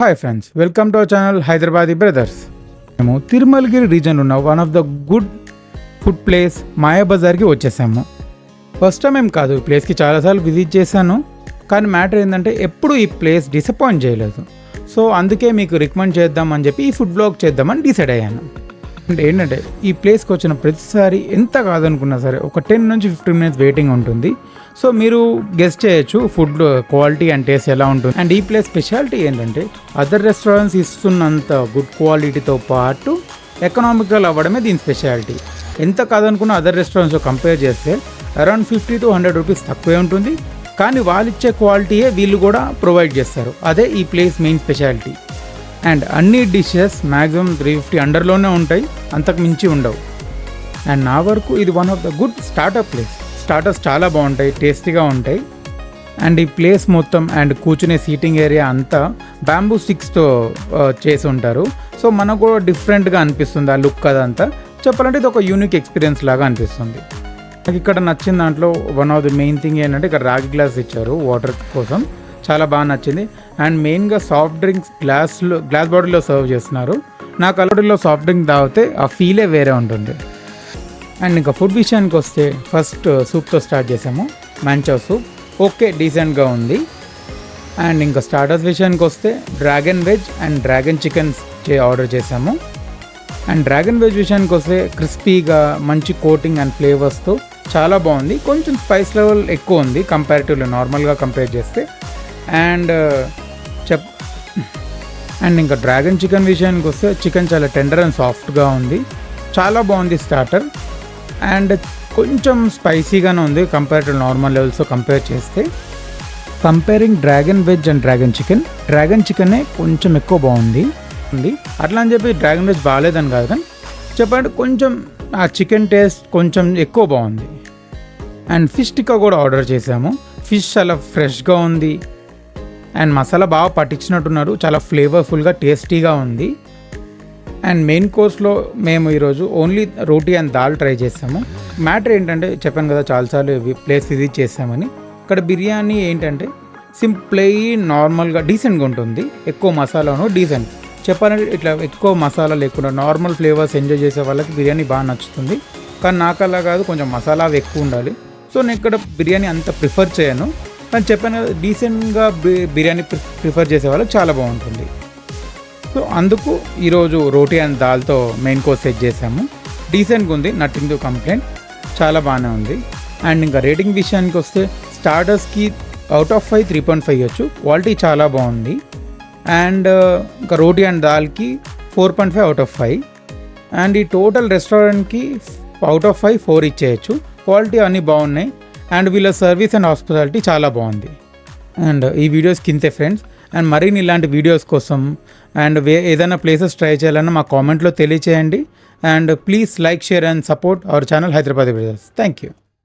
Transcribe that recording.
Hi friends, welcome to our channel Hyderabadi brothers. మేము తిరుమలగిరి రీజన్లో ఉన్న one of the good food place మాయాబజార్కి వచ్చేసాము. ఫస్ట్ టైం ఏం కాదు, ఈ ప్లేస్కి చాలాసార్లు విజిట్ చేశాను. కానీ మ్యాటర్ ఏంటంటే ఎప్పుడు ఈ ప్లేస్ డిసప్పాయింట్ చేయలేదు. సో అందుకే మీకు రికమెండ్ చేద్దామని చెప్పి ఈ ఫుడ్ బ్లాగ్ చేద్దామని డిసైడ్ అయ్యాను. అంటే ఏంటంటే ఈ ప్లేస్కి వచ్చిన ప్రతిసారి ఎంత కాదనుకున్నా సరే ఒక 10 నుంచి 15 మినిట్స్ వెయిటింగ్ ఉంటుంది. సో మీరు గెస్ట్ చేయొచ్చు ఫుడ్ క్వాలిటీ అండ్ టేస్ట్ ఎలా ఉంటుంది. అండ్ ఈ ప్లేస్ స్పెషాలిటీ ఏంటంటే అదర్ రెస్టారెంట్స్ ఇస్తున్నంత గుడ్ క్వాలిటీతో పాటు ఎకనామికల్ అవ్వడమే దీని స్పెషాలిటీ. ఎంత కాదనుకున్న అదర్ రెస్టారెంట్స్తో కంపేర్ చేస్తే అరౌండ్ 50 to 100 రూపీస్ తక్కువే ఉంటుంది. కానీ వాళ్ళు ఇచ్చే క్వాలిటీయే వీళ్ళు కూడా ప్రొవైడ్ చేస్తారు. అదే ఈ ప్లేస్ మెయిన్ స్పెషాలిటీ. అండ్ అన్ని డిషెస్ మ్యాక్సిమం 350 అండర్లోనే ఉంటాయి, అంతకు మించి ఉండవు. అండ్ నా వరకు ఇది one of the good startup place. Starters చాలా బాగుంటాయి, టేస్టీగా ఉంటాయి. అండ్ ఈ ప్లేస్ మొత్తం అండ్ కూర్చునే సీటింగ్ ఏరియా అంతా బ్యాంబూ స్టిక్స్తో చేసి ఉంటారు. సో మనకు కూడా డిఫరెంట్గా అనిపిస్తుంది ఆ లుక్. అదంతా చెప్పాలంటే ఇది ఒక యూనిక్ ఎక్స్పీరియన్స్ లాగా అనిపిస్తుంది. నాకు ఇక్కడ నచ్చిన దాంట్లో one of the main thing ఏంటంటే ఇక్కడ రాగి గ్లాస్ ఇచ్చారు వాటర్ కోసం, చాలా బాగా నచ్చింది. అండ్ మెయిన్గా సాఫ్ట్ డ్రింక్స్ గ్లాస్ బాటిల్లో సర్వ్ చేస్తున్నారు. నాకు అలవాటులో సాఫ్ట్ డ్రింక్ తాగితే ఆ ఫీలే వేరే ఉంటుంది. అండ్ ఇంకా ఫుడ్ విషయానికి వస్తే ఫస్ట్ సూప్తో స్టార్ట్ చేసాము. మంచో సూప్ ఓకే, డీసెంట్గా ఉంది. అండ్ ఇంకా స్టార్టర్స్ విషయానికి వస్తే dragon veg and dragon chicken order చేసాము. అండ్ డ్రాగన్ వెజ్ విషయానికి వస్తే క్రిస్పీగా మంచి కోటింగ్ అండ్ ఫ్లేవర్స్తో చాలా బాగుంది. కొంచెం స్పైస్ లెవెల్ ఎక్కువ ఉంది కంపారిటివ్లీ నార్మల్గా కంపేర్ చేస్తే. అండ్ ఇంకా డ్రాగన్ చికెన్ విషయానికి వస్తే చికెన్ చాలా టెండర్ అండ్ సాఫ్ట్గా ఉంది, చాలా బాగుంది స్టార్టర్. అండ్ కొంచెం స్పైసీగానే ఉంది కంపేర్ టు నార్మల్ లెవెల్స్తో కంపేర్ చేస్తే. Comparing dragon veg and dragon చికెనే కొంచెం ఎక్కువ బాగుంది. అట్లా అని చెప్పి డ్రాగన్ వెజ్ బాగాలేదని కాదు, కానీ చెప్పాలంటే కొంచెం ఆ చికెన్ టేస్ట్ కొంచెం ఎక్కువ బాగుంది. అండ్ ఫిష్ టిక్కా కూడా ఆర్డర్ చేసాము. ఫిష్ చాలా ఫ్రెష్గా ఉంది అండ్ మసాలా బాగా పట్టించినట్టున్నారు, చాలా ఫ్లేవర్ఫుల్గా టేస్టీగా ఉంది. అండ్ మెయిన్ కోర్స్లో మేము ఈరోజు only roti and dal try చేసాము. మ్యాటర్ ఏంటంటే చెప్పాను కదా చాలాసార్లు ప్లేస్ విజిట్ చేసామని. ఇక్కడ బిర్యానీ ఏంటంటే సింప్లీ నార్మల్గా డీసెంట్గా ఉంటుంది, ఎక్కువ మసాలాను డీసెంట్. చెప్పాలంటే ఇట్లా ఎక్కువ మసాలా లేకుండా నార్మల్ ఫ్లేవర్స్ ఎంజాయ్ చేసే వాళ్ళకి బిర్యానీ బాగా నచ్చుతుంది. కానీ నాకు అలా కాదు, కొంచెం మసాలా ఎక్కువ ఉండాలి. సో నేను ఇక్కడ బిర్యానీ అంత ప్రిఫర్ చేయను. కానీ చెప్పాను కదా డీసెంట్గా బిర్యానీ ప్రిఫర్ చేసే వాళ్ళకి చాలా బాగుంటుంది. సో అందుకు ఈరోజు రోటీ అండ్ దాల్తో మెయిన్ కోర్స్ సెట్ చేసాము. డీసెంట్గా ఉంది, నథింగ్ టు కంప్లైంట్, చాలా బాగానే ఉంది. అండ్ ఇంకా రేటింగ్ విషయానికి వస్తే స్టార్టర్స్కి అవుట్ ఆఫ్ 5 3.5 ఇవ్వచ్చు, క్వాలిటీ చాలా బాగుంది. అండ్ ఇంకా రోటీ అండ్ దాల్కి 4.5 అవుట్ ఆఫ్ 5. అండ్ ఈ టోటల్ రెస్టారెంట్కి అవుట్ ఆఫ్ 5 4 ఇచ్చేయచ్చు. క్వాలిటీ అన్నీ బాగున్నాయి అండ్ వీళ్ళ సర్వీస్ అండ్ హాస్పిటాలిటీ చాలా బాగుంది. అండ్ ఈ వీడియోస్ కింతే ఫ్రెండ్స్. అండ్ మరిన్ని ఇలాంటి వీడియోస్ కోసం అండ్ ఏదైనా ప్లేసెస్ ట్రై చేయాలన్నా మా కామెంట్లో తెలియచేయండి. And please like, share and support our channel Hyderabadi brothers. Thank you.